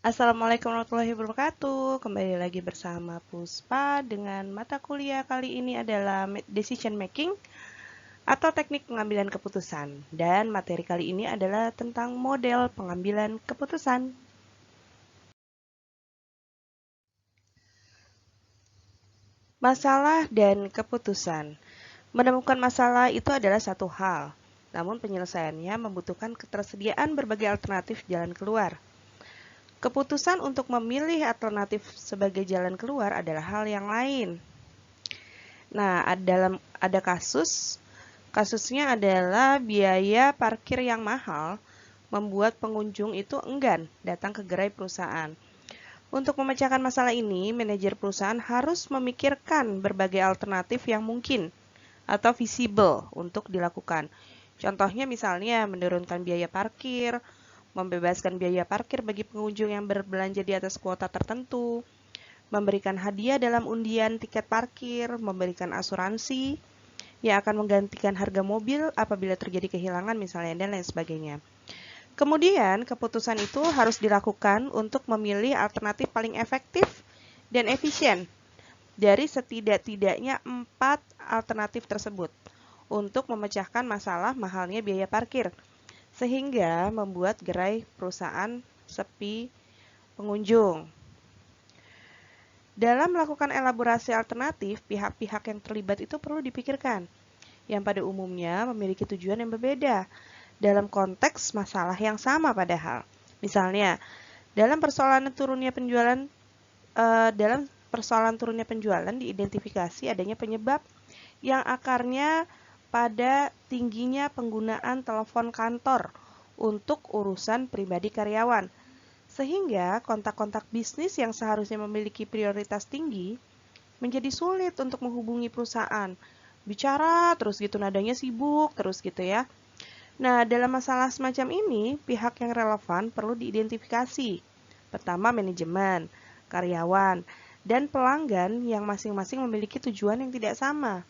Assalamualaikum warahmatullahi wabarakatuh. Kembali lagi bersama Puspa dengan mata kuliah kali ini adalah Decision Making atau teknik pengambilan keputusan. Dan materi kali ini adalah tentang model pengambilan keputusan. Masalah dan keputusan. Menemukan masalah itu adalah satu hal, namun penyelesaiannya membutuhkan ketersediaan berbagai alternatif jalan keluar. Keputusan untuk memilih alternatif sebagai jalan keluar adalah hal yang lain. Nah, ada kasusnya adalah biaya parkir yang mahal membuat pengunjung itu enggan datang ke gerai perusahaan. Untuk memecahkan masalah ini, manajer perusahaan harus memikirkan berbagai alternatif yang mungkin atau visible untuk dilakukan. Contohnya misalnya menurunkan biaya parkir, membebaskan biaya parkir bagi pengunjung yang berbelanja di atas kuota tertentu, memberikan hadiah dalam undian tiket parkir, memberikan asuransi yang akan menggantikan harga mobil apabila terjadi kehilangan misalnya dan lain sebagainya. Kemudian, keputusan itu harus dilakukan untuk memilih alternatif paling efektif dan efisien dari setidak-tidaknya 4 alternatif tersebut untuk memecahkan masalah mahalnya biaya parkir, sehingga membuat gerai perusahaan sepi pengunjung. Dalam melakukan elaborasi alternatif, pihak-pihak yang terlibat itu perlu dipikirkan, yang pada umumnya memiliki tujuan yang berbeda dalam konteks masalah yang sama padahal. Misalnya, dalam persoalan turunnya penjualan diidentifikasi adanya penyebab yang akarnya pada tingginya penggunaan telepon kantor untuk urusan pribadi karyawan. Sehingga kontak-kontak bisnis yang seharusnya memiliki prioritas tinggi menjadi sulit untuk menghubungi perusahaan. Bicara terus gitu, nadanya sibuk terus gitu ya. Nah, dalam masalah semacam ini, pihak yang relevan perlu diidentifikasi. Pertama, manajemen, karyawan, dan pelanggan yang masing-masing memiliki tujuan yang tidak sama.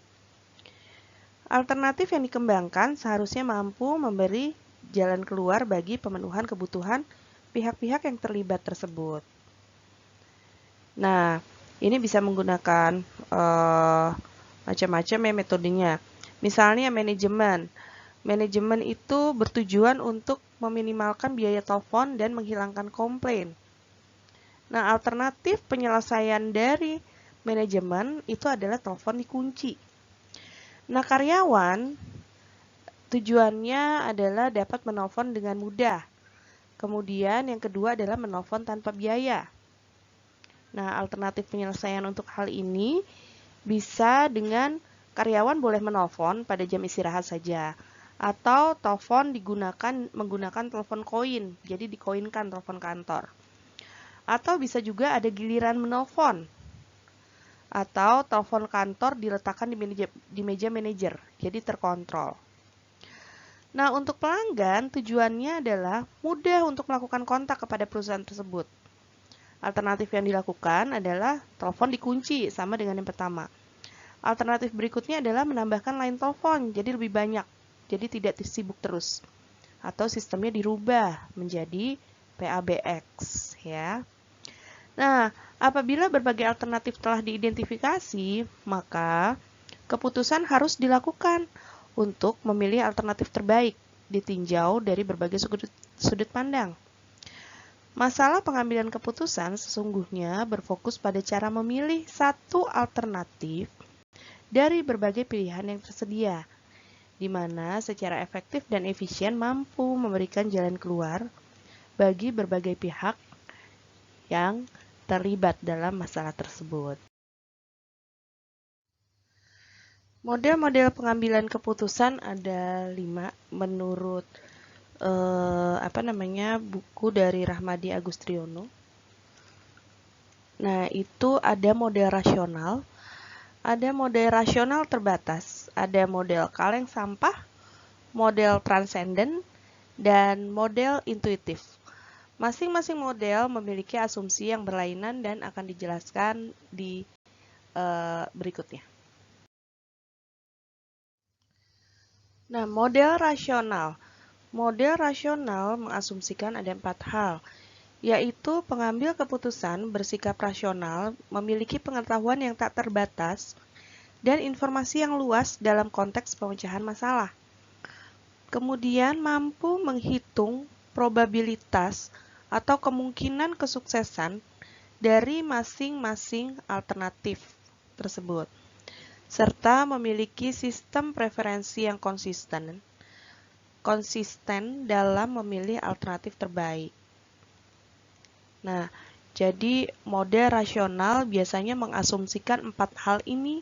Alternatif yang dikembangkan seharusnya mampu memberi jalan keluar bagi pemenuhan kebutuhan pihak-pihak yang terlibat tersebut. Nah, ini bisa menggunakan macam-macam ya metodenya. Misalnya manajemen. Manajemen itu bertujuan untuk meminimalkan biaya telepon dan menghilangkan komplain. Nah, alternatif penyelesaian dari manajemen itu adalah telepon dikunci. Nah, karyawan tujuannya adalah dapat menelpon dengan mudah. Kemudian yang kedua adalah menelpon tanpa biaya. Nah, alternatif penyelesaian untuk hal ini bisa dengan karyawan boleh menelpon pada jam istirahat saja. Atau telepon menggunakan telepon koin, jadi dikoinkan telepon kantor. Atau bisa juga ada giliran menelpon. Atau telepon kantor diletakkan di meja manajer, jadi terkontrol. Nah, untuk pelanggan tujuannya adalah mudah untuk melakukan kontak kepada perusahaan tersebut. Alternatif yang dilakukan adalah telepon dikunci, sama dengan yang pertama. Alternatif berikutnya adalah menambahkan line telepon, jadi lebih banyak, jadi tidak sibuk terus. Atau sistemnya dirubah menjadi PABX, ya. Nah, apabila berbagai alternatif telah diidentifikasi, maka keputusan harus dilakukan untuk memilih alternatif terbaik, ditinjau dari berbagai sudut pandang. Masalah pengambilan keputusan sesungguhnya berfokus pada cara memilih satu alternatif dari berbagai pilihan yang tersedia, di mana secara efektif dan efisien mampu memberikan jalan keluar bagi berbagai pihak yang terlibat dalam masalah tersebut. Model-model pengambilan keputusan ada 5 menurut buku dari Rahmadi Agustriono. Nah, itu ada model rasional terbatas, ada model kaleng sampah, model transenden, dan model intuitif. Masing-masing model memiliki asumsi yang berlainan dan akan dijelaskan di berikutnya. Nah, model rasional. Model rasional mengasumsikan ada 4 hal. yaitu pengambil keputusan bersikap rasional, memiliki pengetahuan yang tak terbatas, dan informasi yang luas dalam konteks pemecahan masalah. Kemudian mampu menghitung probabilitas atau kemungkinan kesuksesan dari masing-masing alternatif tersebut, serta memiliki sistem preferensi yang konsisten dalam memilih alternatif terbaik. Nah, jadi model rasional biasanya mengasumsikan 4 hal ini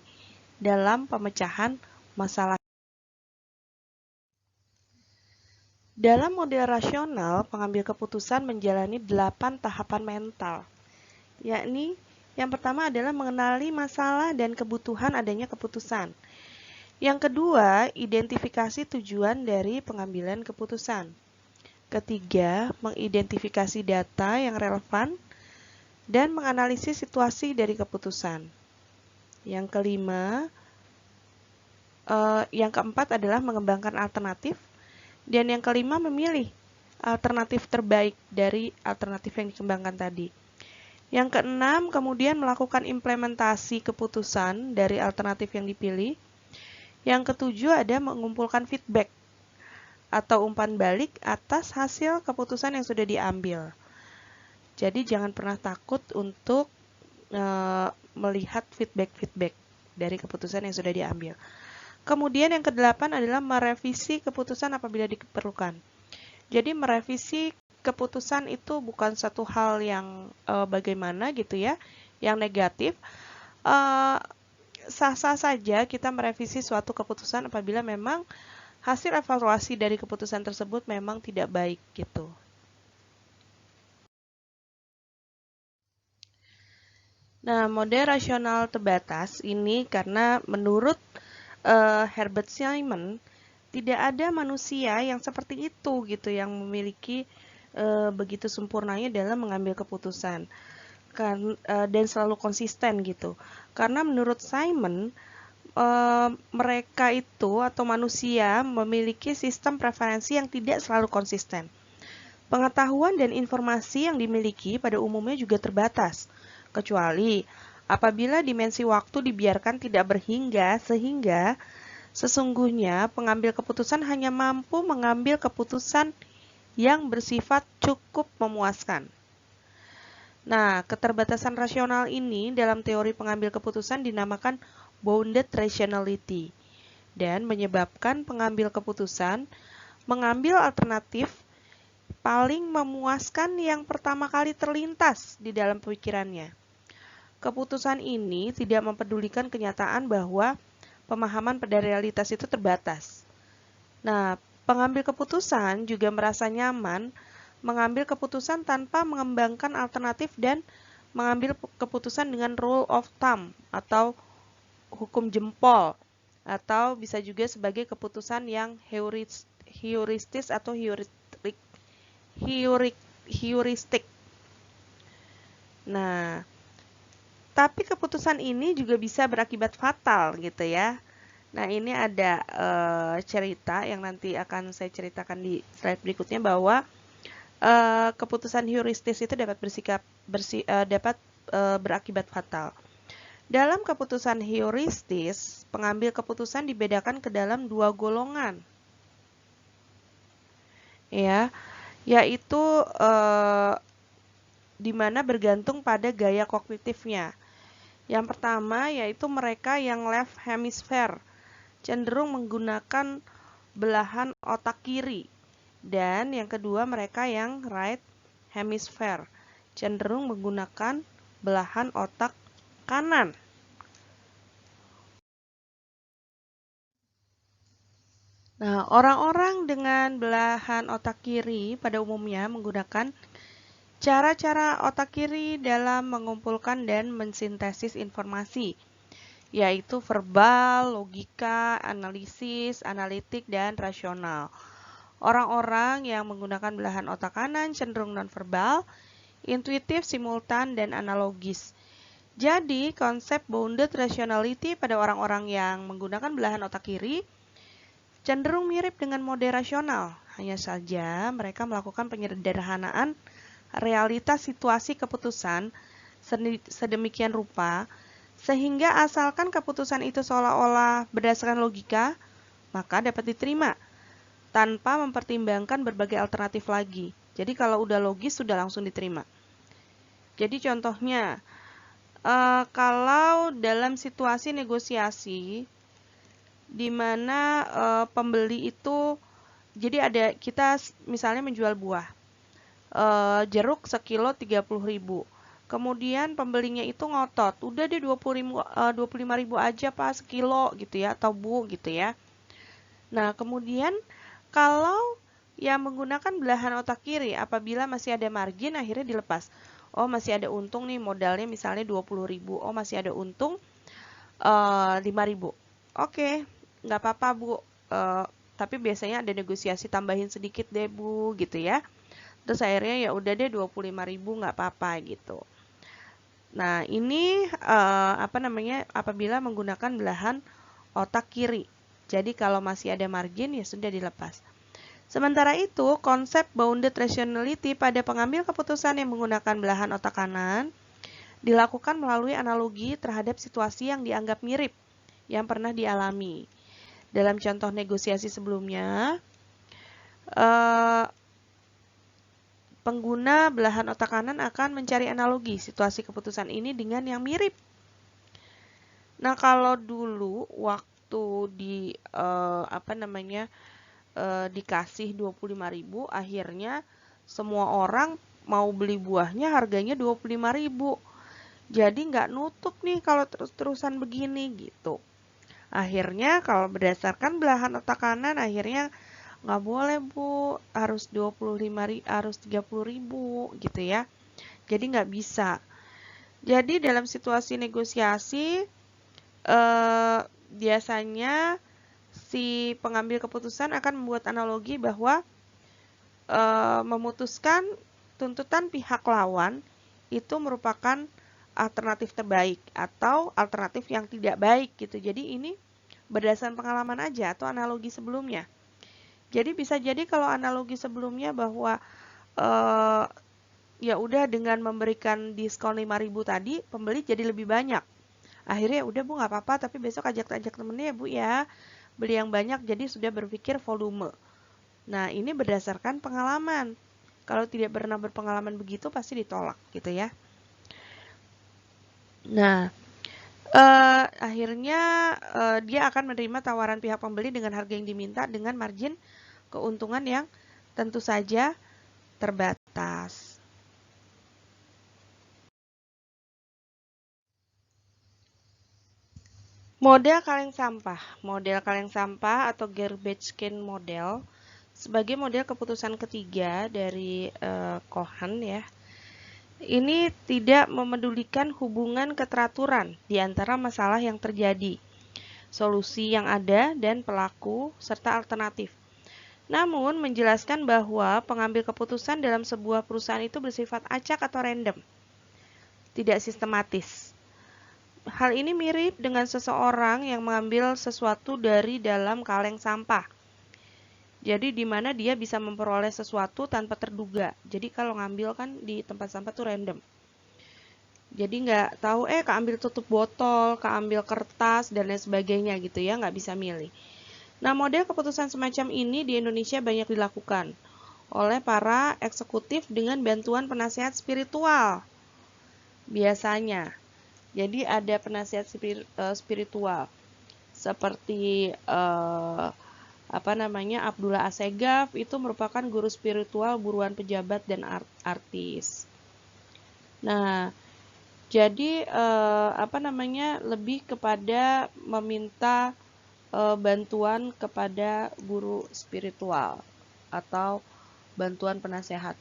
dalam pemecahan masalah. Dalam model rasional, pengambil keputusan menjalani 8 tahapan mental, yakni yang pertama adalah mengenali masalah dan kebutuhan adanya keputusan. Yang kedua, identifikasi tujuan dari pengambilan keputusan. Ketiga, mengidentifikasi data yang relevan dan menganalisis situasi dari keputusan. Yang kelima, yang keempat adalah mengembangkan alternatif. Dan yang kelima, memilih alternatif terbaik dari alternatif yang dikembangkan tadi. Yang keenam, kemudian melakukan implementasi keputusan dari alternatif yang dipilih. Yang ketujuh ada mengumpulkan feedback atau umpan balik atas hasil keputusan yang sudah diambil. Jadi jangan pernah takut untuk melihat feedback dari keputusan yang sudah diambil. Kemudian yang kedelapan adalah merevisi keputusan apabila diperlukan. Jadi merevisi keputusan itu bukan satu hal yang bagaimana gitu ya, yang negatif. Sah-sah saja kita merevisi suatu keputusan apabila memang hasil evaluasi dari keputusan tersebut memang tidak baik gitu. Nah, model rasional terbatas ini karena menurut Herbert Simon tidak ada manusia yang seperti itu gitu, yang memiliki begitu sempurnanya dalam mengambil keputusan dan selalu konsisten gitu. Karena menurut Simon mereka itu atau manusia memiliki sistem preferensi yang tidak selalu konsisten. Pengetahuan dan informasi yang dimiliki pada umumnya juga terbatas, kecuali apabila dimensi waktu dibiarkan tidak berhingga sehingga sesungguhnya pengambil keputusan hanya mampu mengambil keputusan yang bersifat cukup memuaskan. Nah, keterbatasan rasional ini dalam teori pengambil keputusan dinamakan bounded rationality dan menyebabkan pengambil keputusan mengambil alternatif paling memuaskan yang pertama kali terlintas di dalam pemikirannya. Keputusan ini tidak mempedulikan kenyataan bahwa pemahaman pada realitas itu terbatas. Nah, pengambil keputusan juga merasa nyaman mengambil keputusan tanpa mengembangkan alternatif dan mengambil keputusan dengan rule of thumb atau hukum jempol, atau bisa juga sebagai keputusan yang heuristis atau heuristik. Nah, tapi keputusan ini juga bisa berakibat fatal gitu ya. Nah, ini ada cerita yang nanti akan saya ceritakan di slide berikutnya bahwa keputusan heuristis itu dapat berakibat fatal. Dalam keputusan heuristis, pengambil keputusan dibedakan ke dalam 2 golongan. Ya, yaitu di mana bergantung pada gaya kognitifnya. Yang pertama yaitu mereka yang left hemisphere, cenderung menggunakan belahan otak kiri. Dan yang kedua mereka yang right hemisphere, cenderung menggunakan belahan otak kanan. Nah, orang-orang dengan belahan otak kiri pada umumnya menggunakan cara-cara otak kiri dalam mengumpulkan dan mensintesis informasi, yaitu verbal, logika, analisis, analitik, dan rasional. Orang-orang yang menggunakan belahan otak kanan cenderung nonverbal, intuitif, simultan, dan analogis. Jadi, konsep bounded rationality pada orang-orang yang menggunakan belahan otak kiri cenderung mirip dengan model rasional. Hanya saja mereka melakukan penyederhanaan realitas situasi keputusan sedemikian rupa, sehingga asalkan keputusan itu seolah-olah berdasarkan logika, maka dapat diterima tanpa mempertimbangkan berbagai alternatif lagi. Jadi kalau udah logis, sudah langsung diterima. Jadi contohnya, kalau dalam situasi negosiasi, di mana pembeli itu, jadi ada kita misalnya menjual buah, jeruk sekilo 30.000. Kemudian pembelinya itu ngotot, udah deh 25.000 aja Pak sekilo gitu ya, atau Bu gitu ya. Nah, kemudian kalau yang menggunakan belahan otak kiri, apabila masih ada margin akhirnya dilepas. Oh, masih ada untung nih, modalnya misalnya 20.000. Oh, masih ada untung 5.000. Oke, nggak apa-apa Bu. Tapi biasanya ada negosiasi tambahin sedikit deh Bu gitu ya. Terus akhirnya ya udah deh 25.000 nggak apa-apa gitu. Nah, ini apabila menggunakan belahan otak kiri. Jadi kalau masih ada margin ya sudah dilepas. Sementara itu, konsep bounded rationality pada pengambil keputusan yang menggunakan belahan otak kanan dilakukan melalui analogi terhadap situasi yang dianggap mirip yang pernah dialami. Dalam contoh negosiasi sebelumnya, pengguna belahan otak kanan akan mencari analogi situasi keputusan ini dengan yang mirip. Nah, kalau dulu waktu dikasih 25.000, akhirnya semua orang mau beli buahnya harganya 25.000. Jadi nggak nutup nih kalau terus-terusan begini gitu. Akhirnya kalau berdasarkan belahan otak kanan, akhirnya nggak boleh Bu, harus 30.000 gitu ya. Jadi nggak bisa. Jadi dalam situasi negosiasi biasanya si pengambil keputusan akan membuat analogi bahwa memutuskan tuntutan pihak lawan itu merupakan alternatif terbaik atau alternatif yang tidak baik gitu. Jadi ini berdasarkan pengalaman aja atau analogi sebelumnya. Jadi bisa jadi kalau analogi sebelumnya bahwa ya udah dengan memberikan diskon 5.000 tadi, pembeli jadi lebih banyak. Akhirnya udah Bu nggak apa-apa, tapi besok ajak temennya ya Bu ya. Beli yang banyak, jadi sudah berpikir volume. Nah, ini berdasarkan pengalaman. Kalau tidak pernah berpengalaman begitu, pasti ditolak gitu ya. Nah, akhirnya dia akan menerima tawaran pihak pembeli dengan harga yang diminta dengan margin keuntungan yang tentu saja terbatas. Model kaleng sampah atau garbage can model sebagai model keputusan ketiga dari Cohen ya. Ini tidak memedulikan hubungan keteraturan di antara masalah yang terjadi, solusi yang ada dan pelaku serta alternatif. Namun menjelaskan bahwa pengambil keputusan dalam sebuah perusahaan itu bersifat acak atau random, tidak sistematis. Hal ini mirip dengan seseorang yang mengambil sesuatu dari dalam kaleng sampah. Jadi di mana dia bisa memperoleh sesuatu tanpa terduga. Jadi kalau ngambil kan di tempat sampah tuh random. Jadi nggak tahu keambil tutup botol, keambil kertas dan lain sebagainya gitu ya, nggak bisa milih. Nah, model keputusan semacam ini di Indonesia banyak dilakukan oleh para eksekutif dengan bantuan penasehat spiritual. Biasanya. Jadi ada penasihat spiritual seperti Abdullah Assegaf, itu merupakan guru spiritual buruan pejabat dan artis. Nah, jadi lebih kepada meminta bantuan kepada guru spiritual atau bantuan penasehat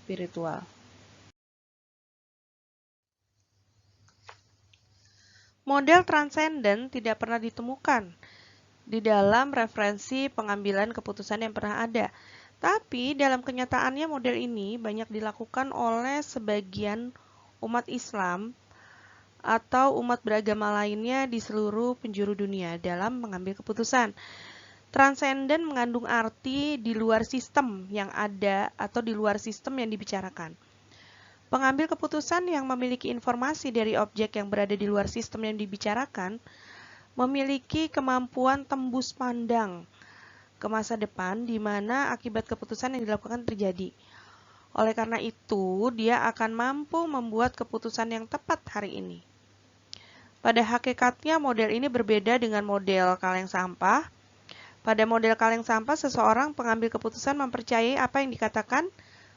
spiritual. Model transenden tidak pernah ditemukan di dalam referensi pengambilan keputusan yang pernah ada. Tapi dalam kenyataannya model ini banyak dilakukan oleh sebagian umat Islam atau umat beragama lainnya di seluruh penjuru dunia dalam mengambil keputusan. Transenden mengandung arti di luar sistem yang ada atau di luar sistem yang dibicarakan. Pengambil keputusan yang memiliki informasi dari objek yang berada di luar sistem yang dibicarakan memiliki kemampuan tembus pandang ke masa depan di mana akibat keputusan yang dilakukan terjadi. Oleh karena itu, dia akan mampu membuat keputusan yang tepat hari ini. Pada hakikatnya, model ini berbeda dengan model kaleng sampah. Pada model kaleng sampah, seseorang pengambil keputusan mempercayai apa yang dikatakan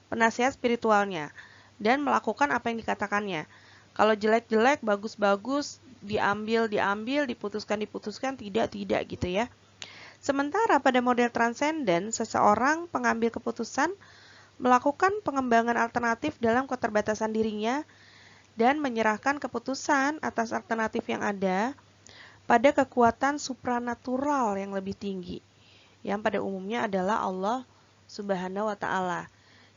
penasihat spiritualnya dan melakukan apa yang dikatakannya. Kalau jelek-jelek, bagus-bagus, diambil, diputuskan, tidak gitu ya. Sementara pada model transenden, seseorang pengambil keputusan melakukan pengembangan alternatif dalam keterbatasan dirinya dan menyerahkan keputusan atas alternatif yang ada pada kekuatan supranatural yang lebih tinggi, yang pada umumnya adalah Allah Subhanahu wa Ta'ala.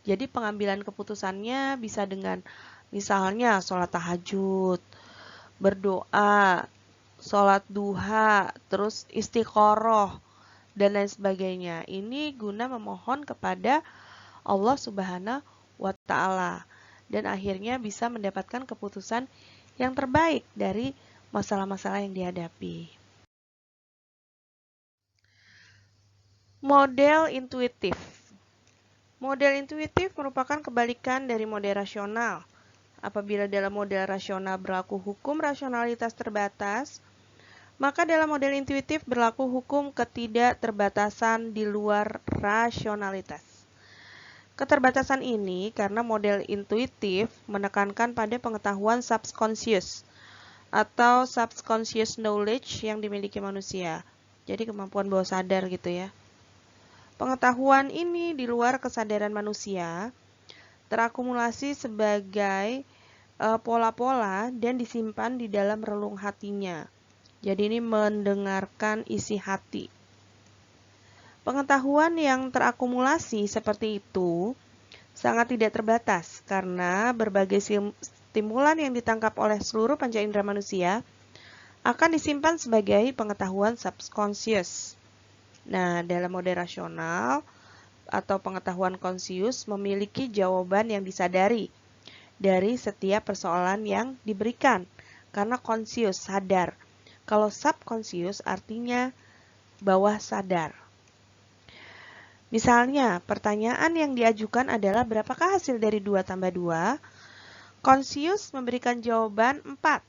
Jadi pengambilan keputusannya bisa dengan misalnya sholat tahajud, berdoa, sholat duha, terus istiqoroh, dan lain sebagainya. Ini guna memohon kepada Allah Subhanahu wa Ta'ala dan akhirnya bisa mendapatkan keputusan yang terbaik dari masalah-masalah yang dihadapi. Model intuitif. Model intuitif merupakan kebalikan dari model rasional. Apabila dalam model rasional berlaku hukum rasionalitas terbatas, maka dalam model intuitif berlaku hukum ketidakterbatasan di luar rasionalitas. Keterbatasan ini karena model intuitif menekankan pada pengetahuan subconscious atau subconscious knowledge yang dimiliki manusia. Jadi kemampuan bawah sadar gitu ya. Pengetahuan ini di luar kesadaran manusia terakumulasi sebagai pola-pola dan disimpan di dalam relung hatinya. Jadi ini mendengarkan isi hati. Pengetahuan yang terakumulasi seperti itu sangat tidak terbatas karena berbagai stimulan yang ditangkap oleh seluruh panca indera manusia akan disimpan sebagai pengetahuan subconscious. Nah, dalam model rasional atau pengetahuan konsius memiliki jawaban yang disadari dari setiap persoalan yang diberikan karena konsius sadar. Kalau subconscious artinya bawah sadar. Misalnya, pertanyaan yang diajukan adalah berapakah hasil dari 2 tambah 2? Konsius memberikan jawaban 4.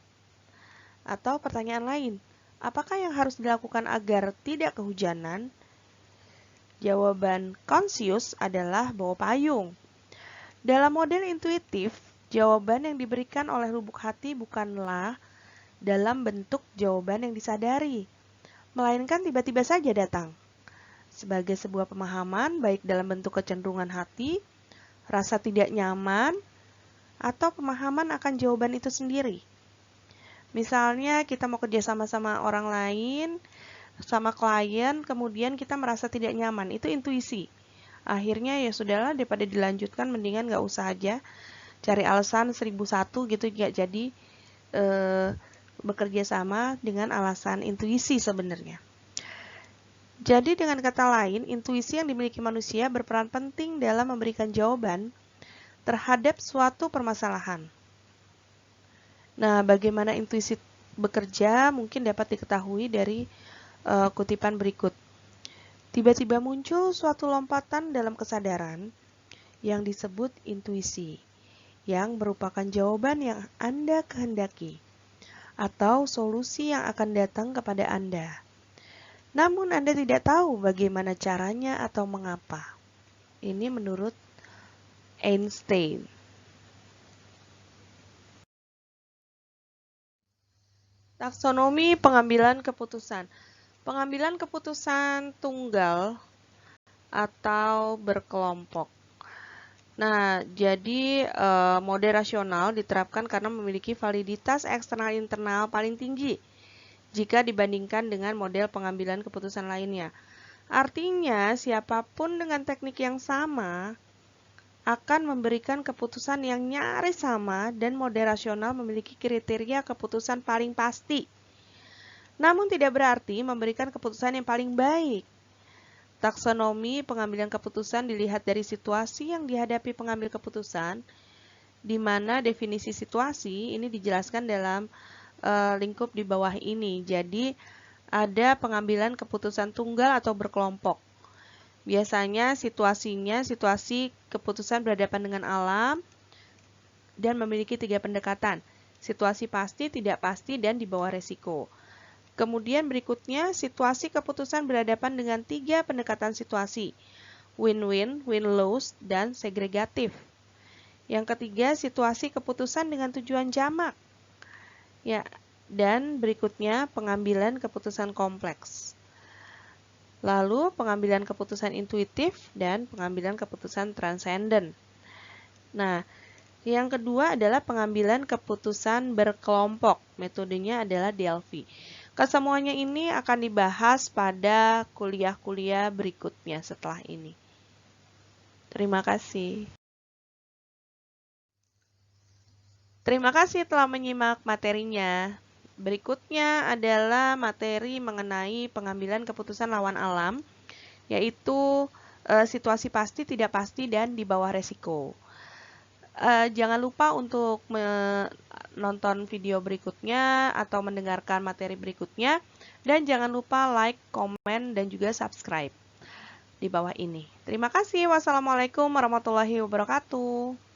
Atau pertanyaan lain, apakah yang harus dilakukan agar tidak kehujanan? Jawaban konsius adalah bawa payung. Dalam model intuitif, jawaban yang diberikan oleh lubuk hati bukanlah dalam bentuk jawaban yang disadari, melainkan tiba-tiba saja datang. Sebagai sebuah pemahaman, baik dalam bentuk kecenderungan hati, rasa tidak nyaman, atau pemahaman akan jawaban itu sendiri. Misalnya, kita mau kerja sama orang lain, sama klien, kemudian kita merasa tidak nyaman, itu intuisi. Akhirnya ya sudahlah, daripada dilanjutkan, mendingan nggak usah aja, cari alasan 1001 gitu, nggak jadi bekerja sama dengan alasan intuisi sebenarnya. Jadi dengan kata lain, intuisi yang dimiliki manusia berperan penting dalam memberikan jawaban terhadap suatu permasalahan. Nah, bagaimana intuisi bekerja mungkin dapat diketahui dari kutipan berikut. Tiba-tiba muncul suatu lompatan dalam kesadaran yang disebut intuisi, yang merupakan jawaban yang Anda kehendaki, atau solusi yang akan datang kepada Anda. Namun Anda tidak tahu bagaimana caranya atau mengapa. Ini menurut Einstein. Taksonomi pengambilan keputusan. Pengambilan keputusan tunggal atau berkelompok. Nah, jadi mode rasional diterapkan karena memiliki validitas eksternal internal paling tinggi jika dibandingkan dengan model pengambilan keputusan lainnya. Artinya, siapapun dengan teknik yang sama akan memberikan keputusan yang nyaris sama dan model rasional memiliki kriteria keputusan paling pasti. Namun tidak berarti memberikan keputusan yang paling baik. Taksonomi pengambilan keputusan dilihat dari situasi yang dihadapi pengambil keputusan di mana definisi situasi ini dijelaskan dalam lingkup di bawah ini. Jadi, ada pengambilan keputusan tunggal atau berkelompok. Biasanya situasinya situasi keputusan berhadapan dengan alam dan memiliki 3 pendekatan. Situasi pasti, tidak pasti, dan di bawah resiko. Kemudian berikutnya, situasi keputusan berhadapan dengan 3 pendekatan situasi. Win-win, win-lose, dan segregatif. Yang ketiga, situasi keputusan dengan tujuan jamak. Ya, dan berikutnya pengambilan keputusan kompleks. Lalu pengambilan keputusan intuitif dan pengambilan keputusan transenden. Nah, yang kedua adalah pengambilan keputusan berkelompok. Metodenya adalah Delphi. Kesemuanya ini akan dibahas pada kuliah-kuliah berikutnya setelah ini. Terima kasih. Terima kasih telah menyimak materinya. Berikutnya adalah materi mengenai pengambilan keputusan lawan alam, yaitu situasi pasti, tidak pasti, dan di bawah resiko. Jangan lupa untuk menonton video berikutnya atau mendengarkan materi berikutnya, dan jangan lupa like, komen, dan juga subscribe di bawah ini. Terima kasih. Wassalamualaikum warahmatullahi wabarakatuh.